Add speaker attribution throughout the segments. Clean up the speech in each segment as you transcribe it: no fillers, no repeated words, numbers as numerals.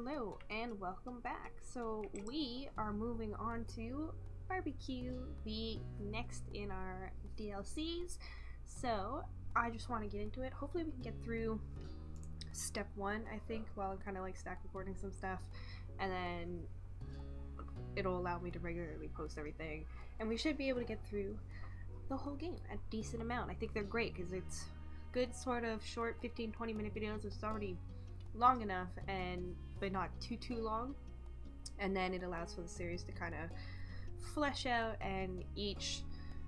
Speaker 1: Hello and welcome back. So we are moving on to Barbecue, the next in our DLCs. So I just want to get into it. Hopefully we can get through step 1, I think, while I'm kind of like stack recording some stuff, and then it'll allow me to regularly post everything, and we should be able to get through the whole game a decent amount. I think they're great because it's good sort of short 15-20 minute videos. It's already long enough but not too long, and then it allows for the series to kind of flesh out, and each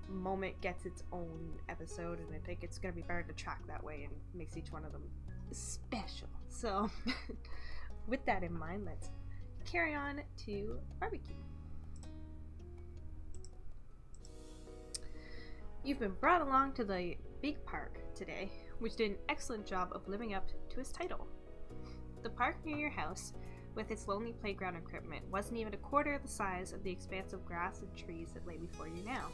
Speaker 1: moment gets its own episode, and I think it's going to be better to track that way and makes each one of them special. So with that in mind, let's carry on to Barbecue. You've been brought along to the big park today, which did an excellent job of living up to its title. The park near your house, with its lonely playground equipment, wasn't even a quarter of the size of the expanse of grass and trees that lay before you now.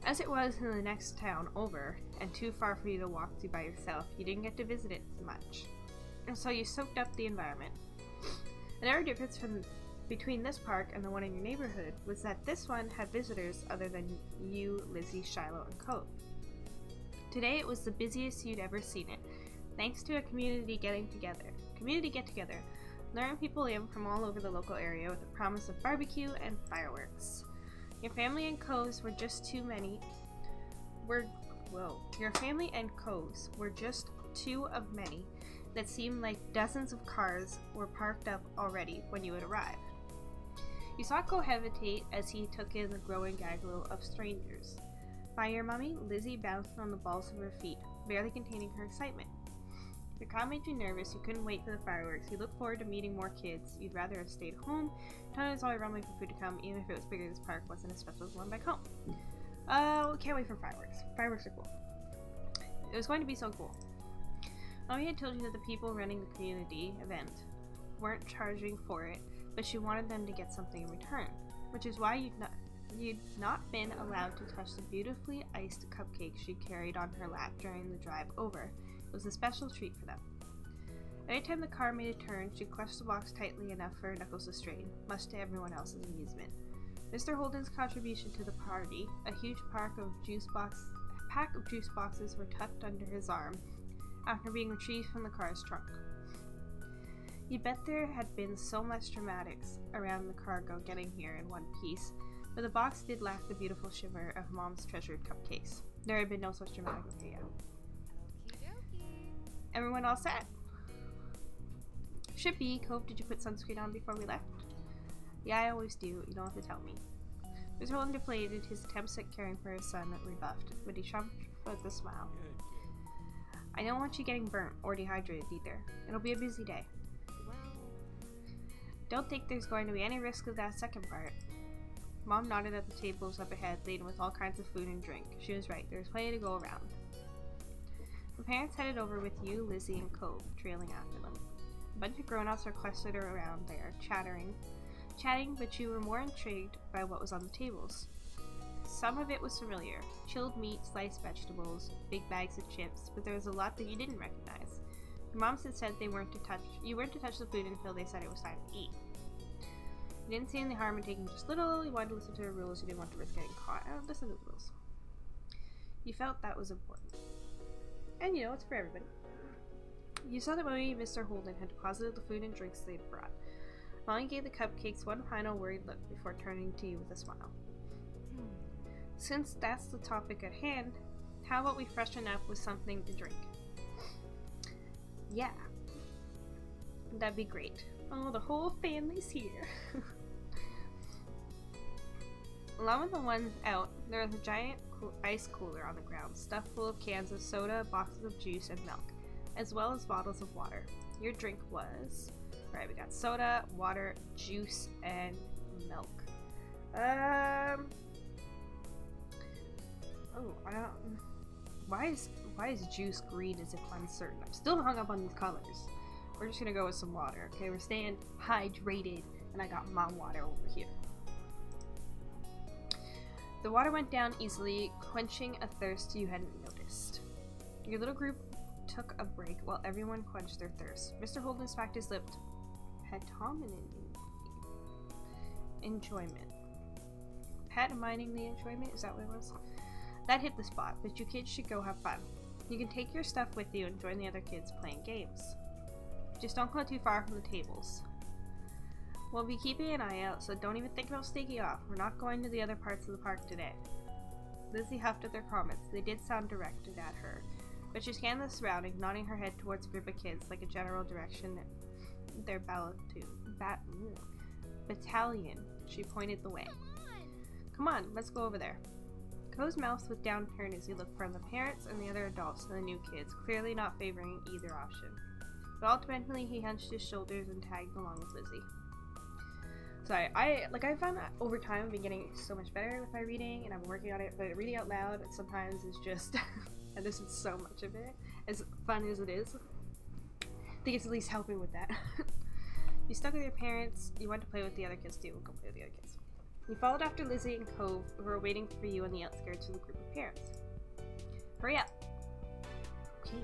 Speaker 1: As it was in the next town over, and too far for you to walk to by yourself, you didn't get to visit it much, and so you soaked up the environment. Another difference between this park and the one in your neighborhood was that this one had visitors other than you, Lizzie, Shiloh, and Cove. Today it was the busiest you'd ever seen it, thanks to a community get-together. Learn people in from all over the local area with the promise of barbecue and fireworks. Your family and coves were just two of many that seemed like dozens of cars were parked up already when you would arrive. You saw Co hesitate as he took in the growing gaggle of strangers. By your mummy, Lizzie bounced on the balls of her feet, barely containing her excitement. Your car made you nervous. You couldn't wait for the fireworks. You looked forward to meeting more kids. You'd rather have stayed home. Tony was always rumbling for food to come, even if it was bigger. This park wasn't as special as one back home. Can't wait for fireworks. Fireworks are cool. It was going to be so cool. Mommy had told you that the people running the community event weren't charging for it, but she wanted them to get something in return, which is why you'd not been allowed to touch the beautifully iced cupcakes she carried on her lap during the drive over. It was a special treat for them. Every time the car made a turn, she clutched the box tightly enough for her knuckles to strain, much to everyone else's amusement. Mr. Holden's contribution to the party, a huge pack of juice boxes were tucked under his arm after being retrieved from the car's trunk. You bet there had been so much dramatics around the cargo getting here in one piece, but the box did lack the beautiful shimmer of Mom's treasured cupcakes. There had been no such dramatic affair. Everyone all set? Should be. Cove, did you put sunscreen on before we left? Yeah, I always do. You don't have to tell me. Mr. Holden deflated, his attempts at caring for his son rebuffed, but he shrugged with a smile. I don't want you getting burnt or dehydrated either. It'll be a busy day. Don't think there's going to be any risk of that second part. Mom nodded at the tables up ahead, laden with all kinds of food and drink. She was right. There was plenty to go around. The parents headed over with you, Lizzie, and Cove, trailing after them. A bunch of grown-ups were clustered around there, chatting, but you were more intrigued by what was on the tables. Some of it was familiar. Chilled meat, sliced vegetables, big bags of chips, but there was a lot that you didn't recognize. Your moms had said you weren't to touch the food until they said it was time to eat. You didn't see any harm in taking just little. You wanted to listen to the rules. You didn't want to risk getting caught. Listen to the rules. You felt that was important. And you know, it's for everybody. You saw that Mommy and Mr. Holden had deposited the food and drinks they'd brought. Mommy gave the cupcakes one final worried look before turning to you with a smile. Since that's the topic at hand, how about we freshen up with something to drink? Yeah. That'd be great. Oh, the whole family's here. Along with the ones out, there was a giant ice cooler on the ground, stuffed full of cans of soda, boxes of juice, and milk, as well as bottles of water. Your drink was... Right, we got soda, water, juice, and milk. Why is juice green as if uncertain? I'm still hung up on these colors. We're just gonna go with some water, okay? We're staying hydrated, and I got my water over here. The water went down easily, quenching a thirst you hadn't noticed. Your little group took a break while everyone quenched their thirst. Mr. Holden smacked his lips Enjoyment. Pantomiming the enjoyment? Is that what it was? That hit the spot, but you kids should go have fun. You can take your stuff with you and join the other kids playing games. Just don't go too far from the tables. We'll be keeping an eye out, so don't even think about sneaking off. We're not going to the other parts of the park today. Lizzie huffed at their comments. They did sound directed at her, but she scanned the surroundings, nodding her head towards a group of kids like a general direction their battalion. She pointed the way. Come on, let's go over there. Co's mouth was downturned as he looked from the parents and the other adults to the new kids, clearly not favoring either option. But ultimately, he hunched his shoulders and tagged along with Lizzie. Sorry, I found that over time I've been getting so much better with my reading, and I'm working on it, but reading out loud sometimes is just, and this is so much of it, as fun as it is, I think it's at least helping with that. You stuck with your parents, you went to play with the other kids too, we'll go play with the other kids. You followed after Lizzie and Cove, who were waiting for you on the outskirts of the group of parents. Hurry up. Okay.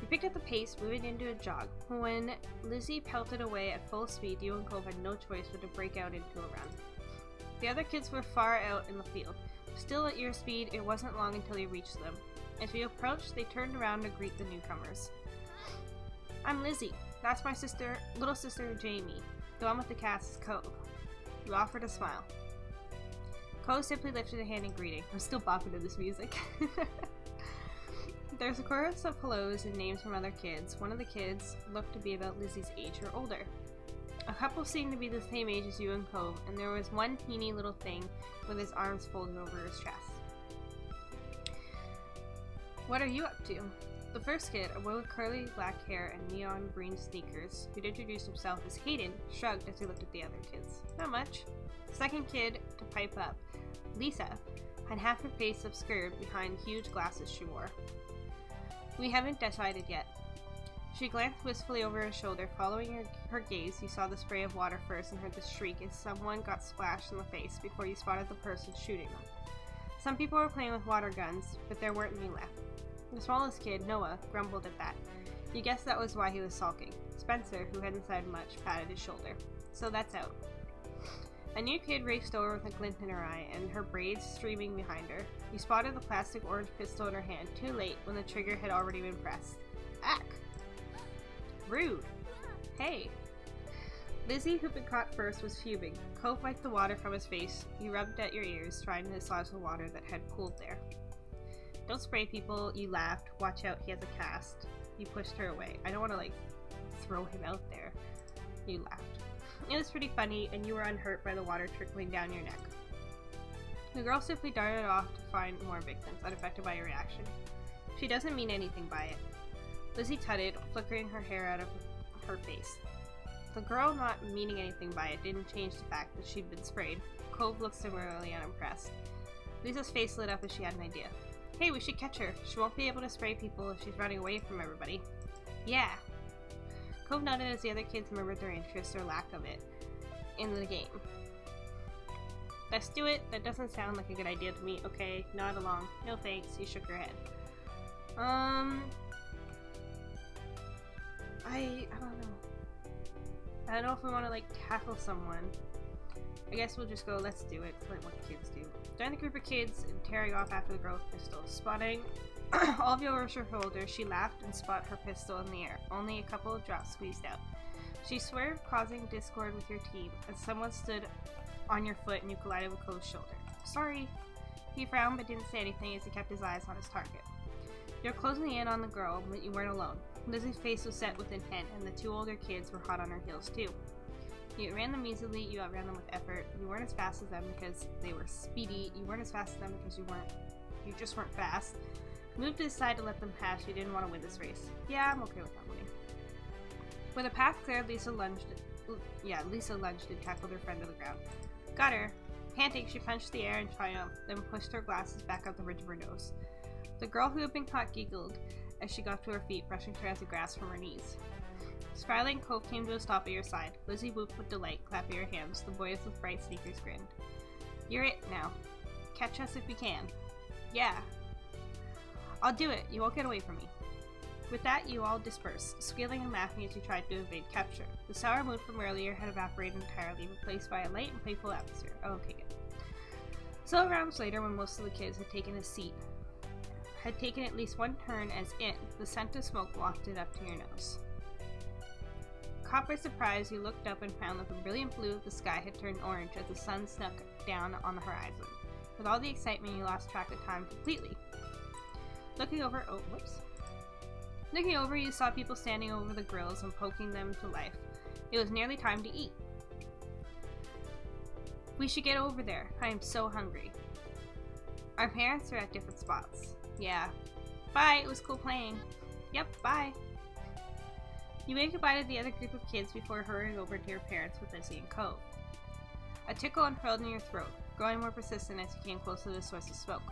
Speaker 1: You picked up the pace, moving into a jog. When Lizzie pelted away at full speed, you and Cove had no choice but to break out into a run. The other kids were far out in the field. Still at your speed, it wasn't long until you reached them. As you approached, they turned around to greet the newcomers. I'm Lizzie. That's my little sister Jamie. The one with the cast is Cove. You offered a smile. Cove simply lifted a hand in greeting. I'm still bopping to this music. There's a chorus of hellos and names from other kids. One of the kids looked to be about Lizzie's age or older. A couple seemed to be the same age as you and Cove, and there was one teeny little thing with his arms folded over his chest. What are you up to? The first kid, a boy with curly black hair and neon green sneakers, who'd introduced himself as Hayden, shrugged as he looked at the other kids. Not much. The second kid to pipe up, Lisa, had half her face obscured behind huge glasses she wore. We haven't decided yet. She glanced wistfully over her shoulder. Following her gaze, you saw the spray of water first and heard the shriek as someone got splashed in the face before you spotted the person shooting them. Some people were playing with water guns, but there weren't any left. The smallest kid, Noah, grumbled at that. You guessed that was why he was sulking. Spencer, who hadn't said much, patted his shoulder. So that's out. A new kid raced over with a glint in her eye and her braids streaming behind her. You spotted the plastic orange pistol in her hand, too late when the trigger had already been pressed. Ack! Rude! Hey! Lizzie, who'd been caught first, was fuming. Cove wiped the water from his face. You rubbed at your ears, trying to dislodge the water that had pooled there. Don't spray people, you laughed. Watch out, he has a cast. You pushed her away. I don't want to, throw him out there. You laughed. It was pretty funny, and you were unhurt by the water trickling down your neck. The girl simply darted off to find more victims, unaffected by your reaction. She doesn't mean anything by it. Lizzie tutted, flickering her hair out of her face. The girl not meaning anything by it didn't change the fact that she'd been sprayed. Cove looked similarly unimpressed. Lisa's face lit up as she had an idea. Hey, we should catch her. She won't be able to spray people if she's running away from everybody. Yeah. Cove nodded as the other kids remembered their interest or lack of it in the game. Let's do it. That doesn't sound like a good idea to me. Okay, nod along. No thanks. You shook her head. I don't know. I don't know if we want to tackle someone. I guess we'll just go, let's do it. It's like what kids do. Join the group of kids and tearing off after the girl with pistols. Spotting all of you over her shoulder, she laughed and spot her pistol in the air. Only a couple of drops squeezed out. She swerved, causing discord with your team, as someone stood on your foot and you collided with Cole's shoulder. Sorry. He frowned but didn't say anything as he kept his eyes on his target. You're closing in on the girl, but you weren't alone. Lizzie's face was set with intent, and the two older kids were hot on her heels too. You ran them easily, you outran them with effort. You weren't as fast as them because they were speedy. You weren't as fast as them because you just weren't fast. Moved to the side to let them pass. You didn't want to win this race. Yeah, I'm okay with that winning. With a path cleared, Lisa lunged and tackled her friend to the ground. Got her. Panting, she punched the air in triumph, then pushed her glasses back up the ridge of her nose. The girl who had been caught giggled as she got to her feet, brushing strands of grass from her knees. Spiraling, Cove came to a stop at your side. Lizzie whooped with delight, clapping her hands. The boys with bright sneakers grinned. You're it now. Catch us if you can. Yeah. I'll do it. You won't get away from me. With that, you all dispersed, squealing and laughing as you tried to evade capture. The sour mood from earlier had evaporated entirely, replaced by a light and playful atmosphere. Oh, okay, good. Several rounds later, when most of the kids had taken a seat, had taken at least one turn as in, the scent of smoke wafted up to your nose. Caught by surprise, you looked up and found that the brilliant blue of the sky had turned orange as the sun snuck down on the horizon. With all the excitement, you lost track of time completely. Looking over, you saw people standing over the grills and poking them to life. It was nearly time to eat. We should get over there. I am so hungry. Our parents are at different spots. Yeah. Bye, it was cool playing. Yep, bye. You waved goodbye to the other group of kids before hurrying over to your parents with Lizzie and Cove. A tickle unfurled in your throat, growing more persistent as you came closer to the source of smoke.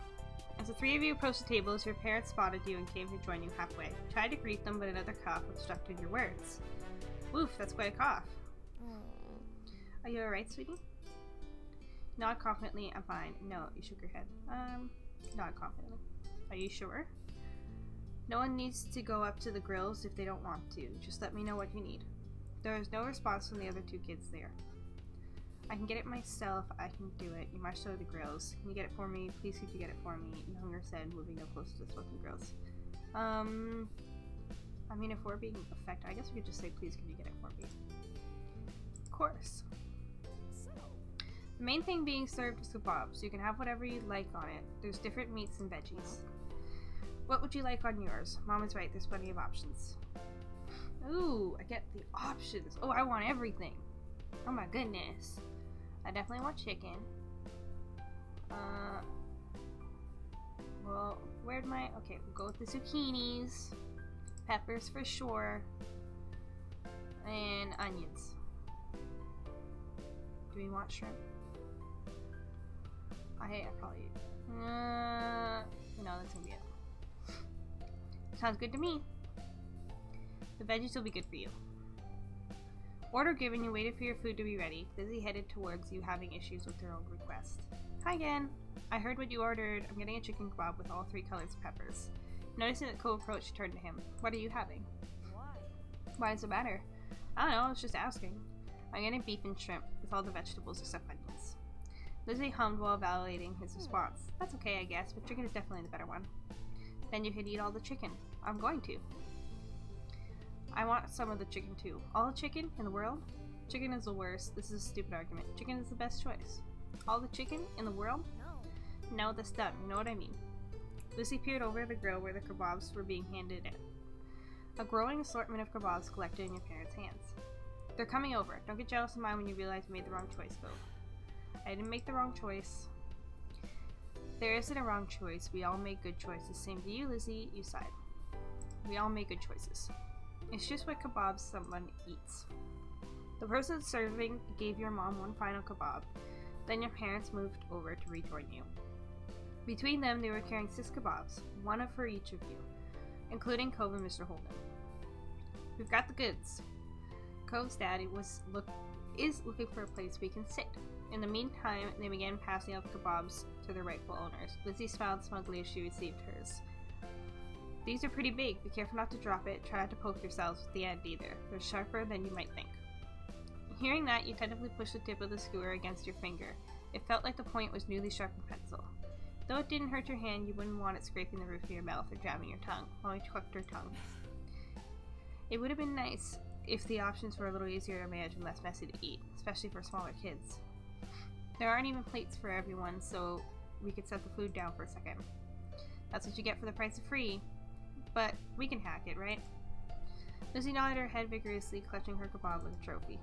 Speaker 1: As the three of you approached the tables, your parents spotted you and came to join you halfway. You tried to greet them, but another cough obstructed your words. Woof, that's quite a cough. Are you alright, sweetie? Nod confidently. I'm fine. No, you shook your head. Nod confidently. Are you sure? No one needs to go up to the grills if they don't want to. Just let me know what you need. There was no response from the other two kids there. I can get it myself. I can do it. You must show the grills. Can you get it for me? Please could you get it for me? Younger said, moving up close to the smoking grills. I mean, if we're being affected, I guess we could just say, please could you get it for me? Of course. The main thing being served is kebabs. You can have whatever you like on it. There's different meats and veggies. What would you like on yours? Mom is right, there's plenty of options. Ooh, I get the options. Oh, I want everything. Oh my goodness. I definitely want chicken. Well, where'd my... Okay, we'll go with the zucchinis. Peppers for sure. And onions. Do we want shrimp? I probably... no, that's gonna be it. Sounds good to me. The veggies will be good for you. Order given, you waited for your food to be ready. Lizzie headed towards you, having issues with her own request. Hi again. I heard what you ordered. I'm getting a chicken kebab with all 3 colors of peppers. Noticing that Cole approached, she turned to him. What are you having? Why does it matter? I don't know, I was just asking. I'm getting beef and shrimp with all the vegetables except onions. Lizzie hummed while evaluating his response. That's okay, I guess, but chicken is definitely the better one. Then you could eat all the chicken. I'm going to. I want some of the chicken too. All the chicken in the world? Chicken is the worst. This is a stupid argument. Chicken is the best choice. All the chicken in the world? No, that's dumb. You know what I mean. Lucy peered over the grill where the kebabs were being handed in. A growing assortment of kebabs collected in your parents' hands. They're coming over. Don't get jealous of mine when you realize you made the wrong choice, Bill. I didn't make the wrong choice. There isn't a wrong choice. We all make good choices. Same to you, Lizzie. You sighed. We all make good choices. It's just what kebabs someone eats. The person serving gave your mom one final kebab. Then your parents moved over to rejoin you. Between them, they were carrying 6 kebabs, one for each of you, including Cove and Mr. Holden. We've got the goods. Cove's dad is looking for a place we can sit. In the meantime, they began passing out the kebabs to their rightful owners. Lizzie smiled smugly as she received hers. These are pretty big. Be careful not to drop it. Try not to poke yourselves with the end either. They're sharper than you might think. Hearing that, you tentatively pushed the tip of the skewer against your finger. It felt like the point was newly sharpened pencil. Though it didn't hurt your hand, you wouldn't want it scraping the roof of your mouth or jamming your tongue. Molly clucked her tongue. It would have been nice if the options were a little easier to manage and less messy to eat, especially for smaller kids. There aren't even plates for everyone, so we could set the food down for a second. That's what you get for the price of free. But we can hack it, right? Lizzie nodded her head vigorously, clutching her kebab like a trophy.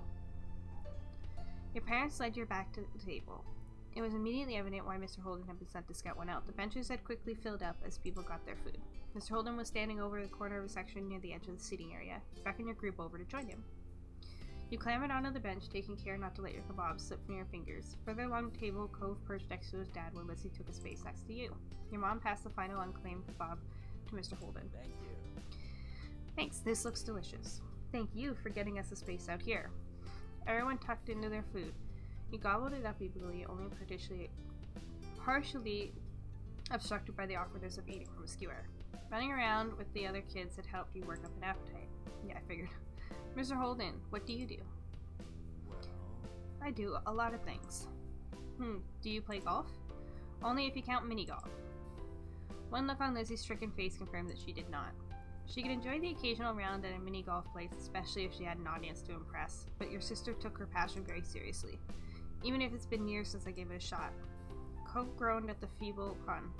Speaker 1: Your parents led you back to the table. It was immediately evident why Mr. Holden had been sent to scout one out. The benches had quickly filled up as people got their food. Mr. Holden was standing over the corner of a section near the edge of the seating area, beckoning your group over to join him. You clambered onto the bench, taking care not to let your kebab slip from your fingers. Further along the table, Cove perched next to his dad while Lizzie took a space next to you. Your mom passed the final unclaimed kebab to Mr. Holden.
Speaker 2: Thank you.
Speaker 1: Thanks, this looks delicious. Thank you for getting us a space out here. Everyone tucked into their food. You gobbled it up eagerly, only partially obstructed by the awkwardness of eating from a skewer. Running around with the other kids had helped you work up an appetite. Yeah, I figured. Mr. Holden, what do you do? I do a lot of things. Do you play golf? Only if you count mini golf. One look on Lizzie's stricken face confirmed that she did not. She could enjoy the occasional round at a mini golf place, especially if she had an audience to impress, but your sister took her passion very seriously, even if it's been years since I gave it a shot. Cove groaned at the feeble pun.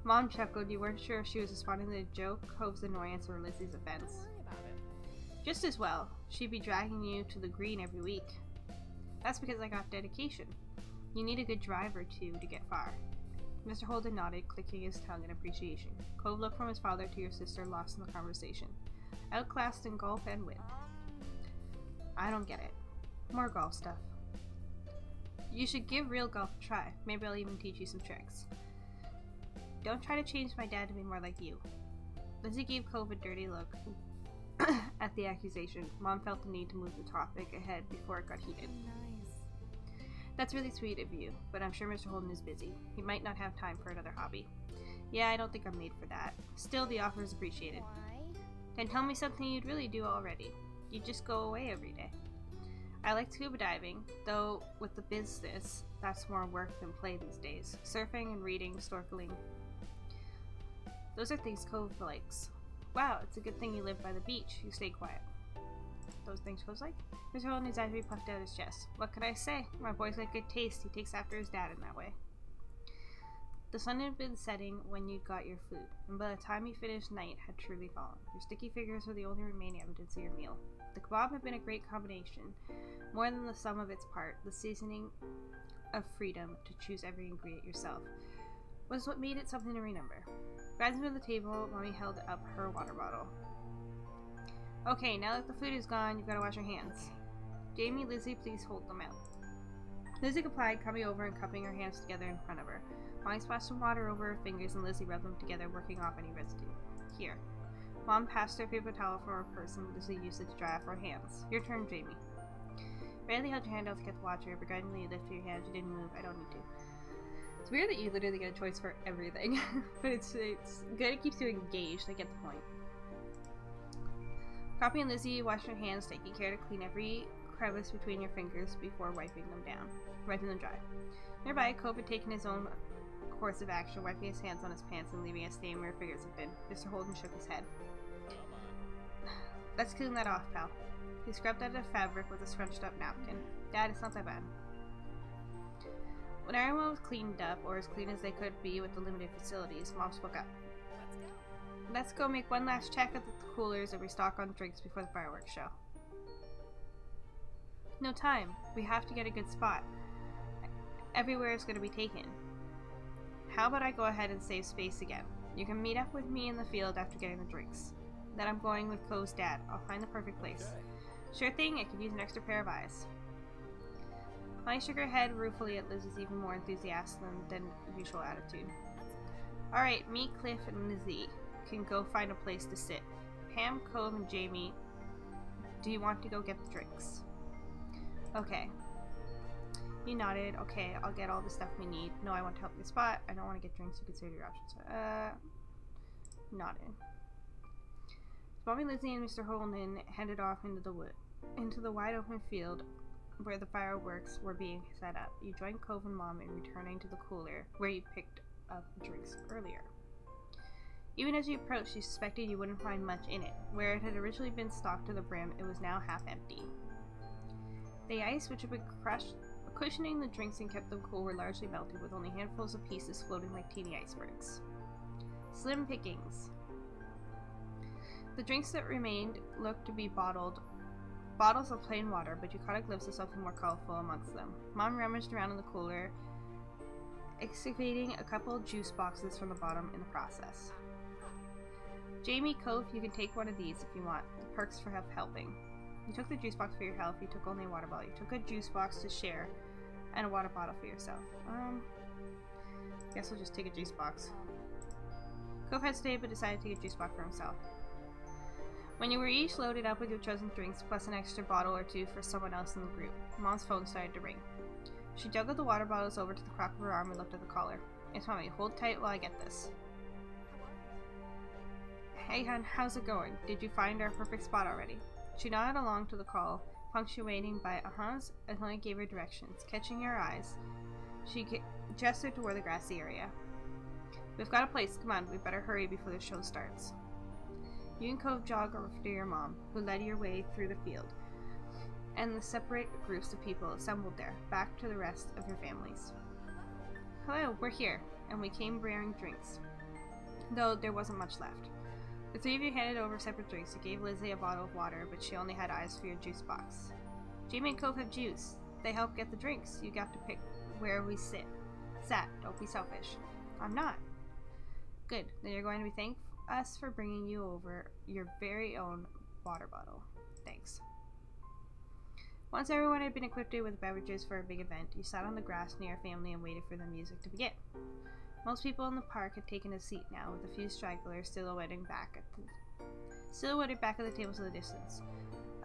Speaker 1: Mom chuckled. You weren't sure if she was responding to the joke, Cove's annoyance, or Lizzie's offense.
Speaker 2: Don't worry about it.
Speaker 1: Just as well. She'd be dragging you to the green every week. That's because I got dedication. You need a good drive or two to get far. Mr. Holden nodded, clicking his tongue in appreciation. Cove looked from his father to your sister, lost in the conversation. Outclassed in golf and wit. I don't get it. More golf stuff. You should give real golf a try. Maybe I'll even teach you some tricks. Don't try to change my dad to be more like you. Lizzie gave Cove a dirty look at the accusation. Mom felt the need to move the topic ahead before it got heated.
Speaker 2: Nice.
Speaker 1: That's really sweet of you, but I'm sure Mr. Holden is busy. He might not have time for another hobby. Yeah, I don't think I'm made for that. Still, the offer is appreciated.
Speaker 2: Why?
Speaker 1: Then tell me something you'd really do already. You just go away every day. I like scuba diving, though with the business, that's more work than play these days. Surfing and reading, snorkeling. Those are things Cove likes. Wow, it's a good thing you live by the beach. You stay quiet. Those things Cove like? Mr. Holden, his eyes puffed out his chest. What could I say? My boy's got good taste. He takes after his dad in that way. The sun had been setting when you got your food, and by the time you finished, night had truly fallen. Your sticky fingers were the only remaining evidence of your meal. The kebab had been a great combination, more than the sum of its part. The seasoning of freedom to choose every ingredient yourself was what made it something to remember. Rising from the table, Mommy held up her water bottle. Okay, now that the food is gone, you've got to wash your hands. Jamie, Lizzie, please hold them out. Lizzie complied, coming over and cupping her hands together in front of her. Mommy splashed some water over her fingers and Lizzie rubbed them together, working off any residue. Here. Mom passed her a paper towel from her purse and Lizzie used it to dry off her hands. Your turn, Jamie. Barely held your hand out to get the water. Begrudgingly you lifted your hand. You didn't move. I don't need to. It's weird that you literally get a choice for everything. But it's good. It keeps you engaged. I get the point. Poppy and Lizzie washed their hands, taking care to clean every crevice between your fingers before wiping them dry. Nearby, Cove had taken his own course of action, wiping his hands on his pants and leaving a stain where fingers had been. Mr. Holden shook his head. Let's clean that off, pal. He scrubbed out the fabric with a scrunched up napkin. Dad, it's not that bad. When everyone was cleaned up, or as clean as they could be with the limited facilities, Mom spoke up. Let's go make one last check at the coolers and restock on drinks before the fireworks show. No time. We have to get a good spot. Everywhere is going to be taken. How about I go ahead and save space again? You can meet up with me in the field after getting the drinks. Then I'm going with Cove's dad. I'll find the perfect place. Okay. Sure thing, I could use an extra pair of eyes. Molly shook her head ruefully at Liz's even more enthusiastic than usual attitude. Alright, me, Cliff, and Lizzie can go find a place to sit. Pam, Cove, and Jamie, do you want to go get the drinks? Okay. He nodded. Okay, I'll get all the stuff we need. No, I want to help you spot. I don't want to get drinks. You consider your options. Nodded. Mommy, Lizzie, and Mr. Holden headed off into the wide open field where the fireworks were being set up. You joined Cove and Mom in returning to the cooler where you picked up drinks earlier. Even as you approached, you suspected you wouldn't find much in it. Where it had originally been stocked to the brim, it was now half empty. The ice, which had been crushed, cushioning the drinks and kept them cool, were largely melted, with only handfuls of pieces floating like teeny icebergs. Slim pickings. The drinks that remained looked to be bottles of plain water, but you caught a glimpse of something more colorful amongst them. Mom rummaged around in the cooler, excavating a couple juice boxes from the bottom in the process. Jamie, Cove, you can take one of these if you want. The perks for helping. You took the juice box for your health. You took only a water bottle. You took a juice box to share, and a water bottle for yourself. Guess I'll just take a juice box. Cove had stayed, but decided to take a juice box for himself. When you were each loaded up with your chosen drinks, plus an extra bottle or two for someone else in the group, Mom's phone started to ring. She juggled the water bottles over to the crack of her arm and looked at the collar. Yes, Mommy, hold tight while I get this. Hey hon, how's it going? Did you find our perfect spot already? She nodded along to the call, punctuating by uh-huhs as Lily gave her directions. Catching her eyes, she gestured toward the grassy area. We've got a place. Come on, we better hurry before the show starts. You and Cove jog over to your mom, who led your way through the field, and the separate groups of people assembled there, back to the rest of your families. Hello, we're here, and we came bearing drinks, though there wasn't much left. The three of you handed over separate drinks. You gave Lizzie a bottle of water, but she only had eyes for your juice box. Jamie and Cove have juice. They help get the drinks. You got to pick where we sat. Don't be selfish. I'm not. Good. Then you're going to thank us for bringing you over your very own water bottle. Thanks. Once everyone had been equipped with beverages for a big event, you sat on the grass near your family and waited for the music to begin. Most people in the park had taken a seat now, with a few stragglers silhouetted back at the tables in the distance.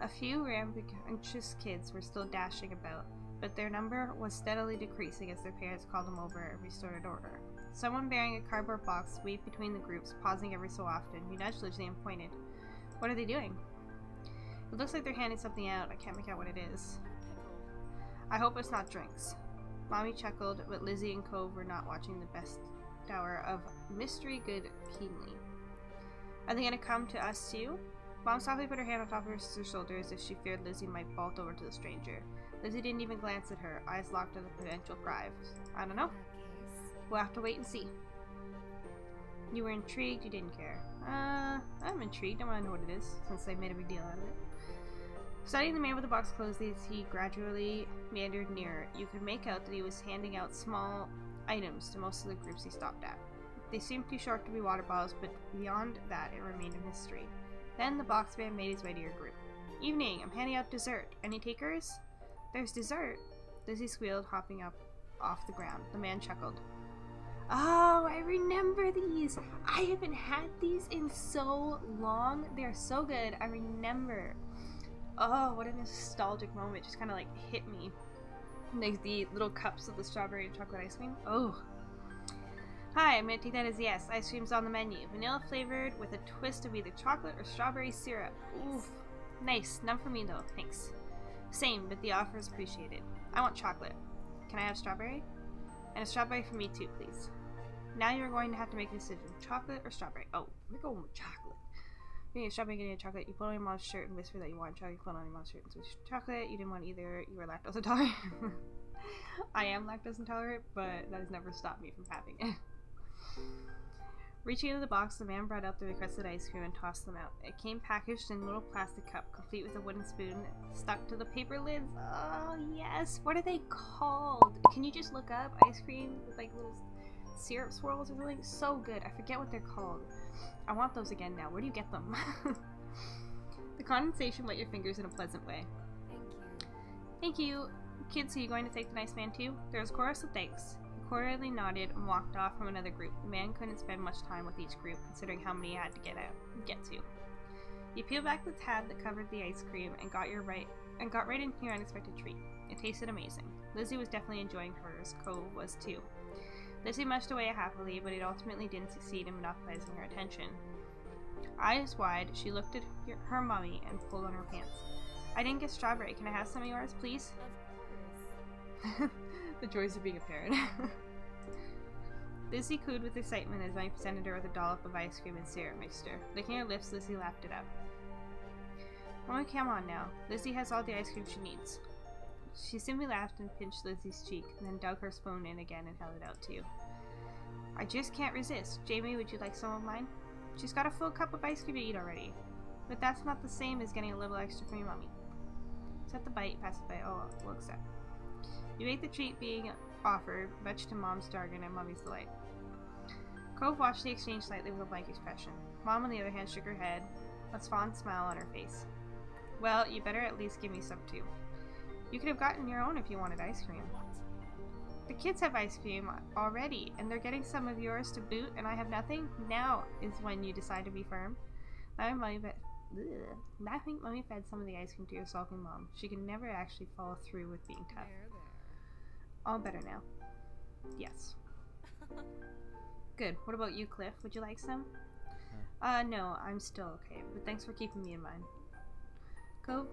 Speaker 1: A few rambunctious kids were still dashing about, but their number was steadily decreasing as their parents called them over and restored order. Someone bearing a cardboard box weaved between the groups, pausing every so often. You nudged Lizzie and pointed. What are they doing? It looks like they're handing something out. I can't make out what it is. I hope it's not drinks. Mommy chuckled, but Lizzie and Cove were not watching the best hour of mystery good keenly. Are they gonna come to us too? Mom softly put her hand on top of her sister's shoulder as if she feared Lizzie might bolt over to the stranger. Lizzie didn't even glance at her, eyes locked on the potential prize. I don't know. We'll have to wait and see. You were intrigued, you didn't care. I'm intrigued. I want to know what it is, since they made a big deal out of it. Studying the man with the box closed as he gradually meandered nearer, you could make out that he was handing out small items to most of the groups he stopped at. They seemed too short to be water bottles, but beyond that it remained a mystery. Then the box man made his way to your group. Evening, I'm handing out dessert. Any takers? There's dessert? Lizzie squealed, hopping up off the ground. The man chuckled. Oh, I remember these. I haven't had these in so long. They're so good. I remember. Oh, what a nostalgic moment. Just kind of like hit me. Like the little cups of the strawberry and chocolate ice cream. Oh. Hi, I'm going to take that as yes. Ice cream's on the menu. Vanilla flavored with a twist of either chocolate or strawberry syrup. Oof. Nice. None for me though. Thanks. Same, but the offer is appreciated. I want chocolate. Can I have strawberry? And a strawberry for me too, please. Now you're going to have to make a decision. Chocolate or strawberry? Oh, we're going with chocolate. You need a strawberry, you need a chocolate. You put on your mom's shirt and whisper that you want chocolate. You put on your mom's shirt and switch chocolate. You didn't want either. You were lactose intolerant. I am lactose intolerant, but that has never stopped me from having it. Reaching into the box, the man brought out the requested ice cream and tossed them out. It came packaged in a little plastic cup, complete with a wooden spoon stuck to the paper lids. Oh, yes. What are they called? Can you just look up ice cream with like little syrup swirls or something? So good. I forget what they're called. I want those again now. Where do you get them? The condensation wet your fingers in a pleasant way. Thank you. Kids, are you going to thank the nice man too? There was a chorus of thanks. Cordially nodded and walked off from another group. The man couldn't spend much time with each group, considering how many he had to get to. You peeled back the tab that covered the ice cream and got right into your unexpected treat. It tasted amazing. Lizzie was definitely enjoying hers. Cove was too. Lizzie mushed away happily, but it ultimately didn't succeed in monopolizing her attention. Eyes wide, she looked at her mummy and pulled on her pants. I didn't get strawberry. Can I have some of yours, please? Of course. The joys of being a parent. Lizzie cooed with excitement as Mike presented her with a dollop of ice cream and syrup mixture. Licking her lips, Lizzie lapped it up. Oh, come on now. Lizzie has all the ice cream she needs. She simply laughed and pinched Lizzie's cheek, and then dug her spoon in again and held it out to you. I just can't resist. Jamie, would you like some of mine? She's got a full cup of ice cream to eat already. But that's not the same as getting a little extra from your mommy. Accept the bite, pass it by. Oh, we'll accept. You ate the treat being offered, much to Mom's jargon and Mummy's delight. Cove watched the exchange slightly with a blank expression. Mom, on the other hand, shook her head, a fond smile on her face. Well, you better at least give me some too. You could have gotten your own if you wanted ice cream. The kids have ice cream already, and they're getting some of yours to boot, and I have nothing? Now is when you decide to be firm. I think Mommy fed some of the ice cream to your sulking mom. She can never actually follow through with being tough. All better now. Yes. Good. What about you, Cliff? Would you like some? No, I'm still okay, but thanks for keeping me in mind. Cove,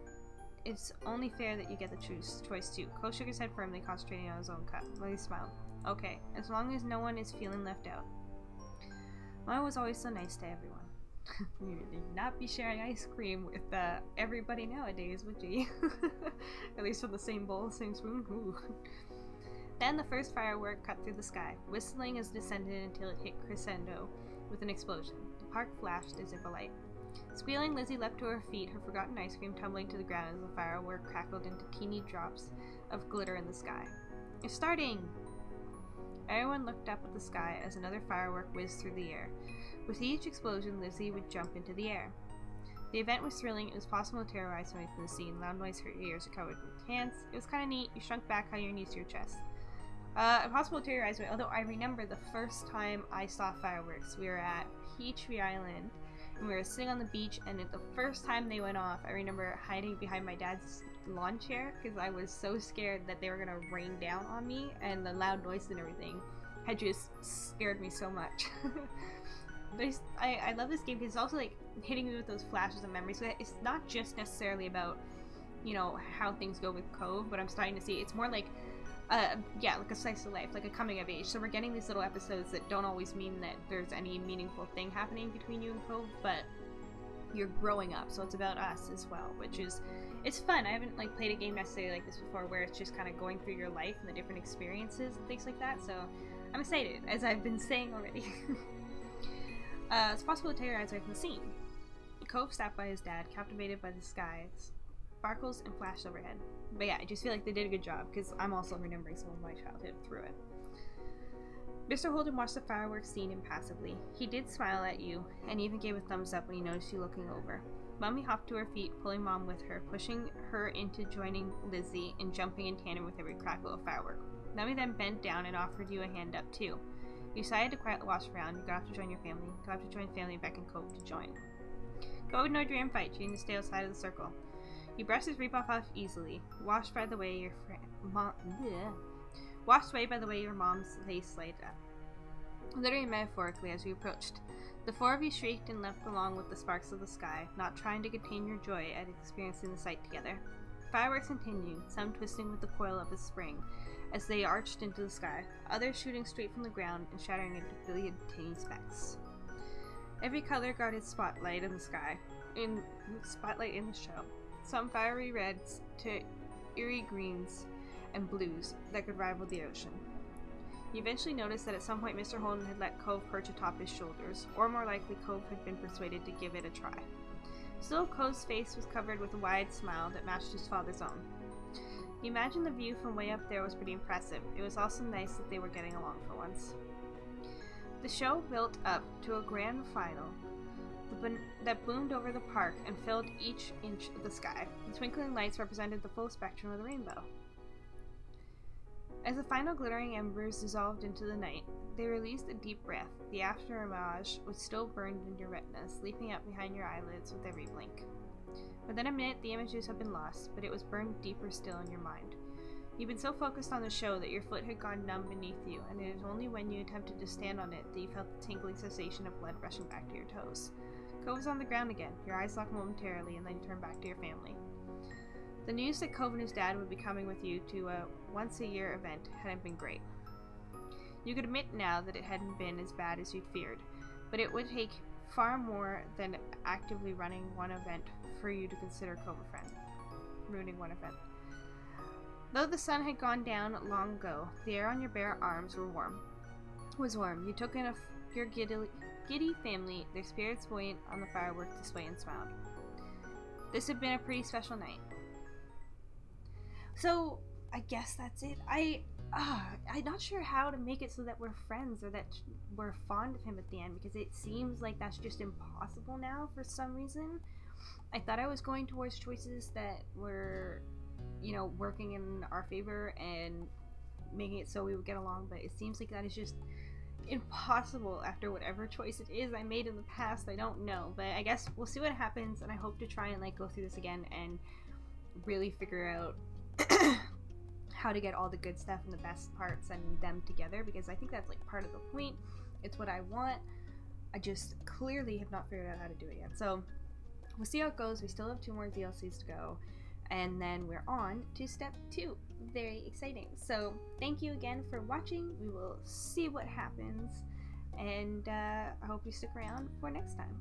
Speaker 1: it's only fair that you get the choice too. Cove shook his head firmly, concentrating on his own cup. Lily smiled. Okay, as long as no one is feeling left out. Mama was always so nice to everyone. You'd not be sharing ice cream with everybody nowadays, would you? At least from the same bowl, same spoon. Ooh. Then the first firework cut through the sky, whistling as it descended until it hit crescendo with an explosion. The park flashed as if alight. Squealing, Lizzie leapt to her feet, her forgotten ice cream tumbling to the ground as the firework crackled into teeny drops of glitter in the sky. It's starting! Everyone looked up at the sky as another firework whizzed through the air. With each explosion, Lizzie would jump into the air. The event was thrilling. It was possible to terrorize somebody from the scene. Loud noise hurt your ears, covered with hands. It was kind of neat. You shrunk back, how your knees to your chest. Impossible to terrorize me, although I remember the first time I saw fireworks. We were at Peachtree Island, and we were sitting on the beach, and the first time they went off, I remember hiding behind my dad's lawn chair, because I was so scared that they were going to rain down on me, and the loud noise and everything had just scared me so much. But I love this game because it's also like hitting me with those flashes of memory, so it's not just necessarily about, you know, how things go with Cove, but I'm starting to see it's more like like a slice of life, like a coming of age. So we're getting these little episodes that don't always mean that there's any meaningful thing happening between you and Cove, but you're growing up, so it's about us as well, which is, it's fun. I haven't like played a game necessarily like this before where it's just kind of going through your life and the different experiences and things like that, so I'm excited, as I've been saying already. It's possible to terrorize away from the scene. Cove stopped by his dad, captivated by the skies, sparkles, and flashed overhead. But yeah, I just feel like they did a good job, because I'm also remembering some of my childhood through it. Mr. Holden watched the fireworks scene impassively. He did smile at you, and even gave a thumbs up when he noticed you looking over. Mommy hopped to her feet, pulling Mom with her, pushing her into joining Lizzie and jumping in tandem with every crackle of firework. Mommy then bent down and offered you a hand up too. You decided to quietly watch around. You got up to join your family. Got up to join family and beckoned Cove to join. Cove ignored your invite, choosing to stay outside of the circle. You brushed his rebuff off easily, washed away by the way your mom's face lighted up. Literally and metaphorically as you approached. The four of you shrieked and leapt along with the sparks of the sky, not trying to contain your joy at experiencing the sight together. Fireworks continued, some twisting with the coil of a spring, as they arched into the sky, others shooting straight from the ground and shattering into a billion tiny specks. Every color got its spotlight in the sky, in the show. Some fiery reds to eerie greens and blues that could rival the ocean. You eventually noticed that at some point Mr. Holden had let Cove perch atop his shoulders, or more likely Cove had been persuaded to give it a try. Still, Cove's face was covered with a wide smile that matched his father's own. You imagined the view from way up there was pretty impressive. It was also nice that they were getting along for once. The show built up to a grand final that boomed over the park and filled each inch of the sky. The twinkling lights represented the full spectrum of the rainbow. As the final glittering embers dissolved into the night, they released a deep breath. The after-image was still burned in your retinas, leaping up behind your eyelids with every blink. Within a minute, the images had been lost, but it was burned deeper still in your mind. You'd been so focused on the show that your foot had gone numb beneath you, and it was only when you attempted to stand on it that you felt the tingling sensation of blood rushing back to your toes. Cove was on the ground again, your eyes locked momentarily, and then you turned back to your family. The news that Cove and his dad would be coming with you to a once-a-year event hadn't been great. You could admit now that it hadn't been as bad as you'd feared, but it would take far more than actively running one event for you to consider Cove a friend. Ruining one event. Though the sun had gone down long ago, the air on your bare arms was warm. You took in your giddy family, their spirits buoyant on the fireworks display, and smiled. This had been a pretty special night. So, I guess that's it. I'm not sure how to make it so that we're friends or that we're fond of him at the end, because it seems like that's just impossible now for some reason. I thought I was going towards choices that were, you know, working in our favor and making it so we would get along, but it seems like that is just impossible after whatever choice it is I made in the past. I don't know, but I guess we'll see what happens, and I hope to try and like go through this again and really figure out how to get all the good stuff and the best parts and them together, because I think that's like part of the point. It's what I want. I just clearly have not figured out how to do it yet. So we'll see how it goes. We still have 2 more DLCs to go, and then we're on to step 2. Very exciting. So thank you again for watching. We will see what happens, and I hope you stick around for next time.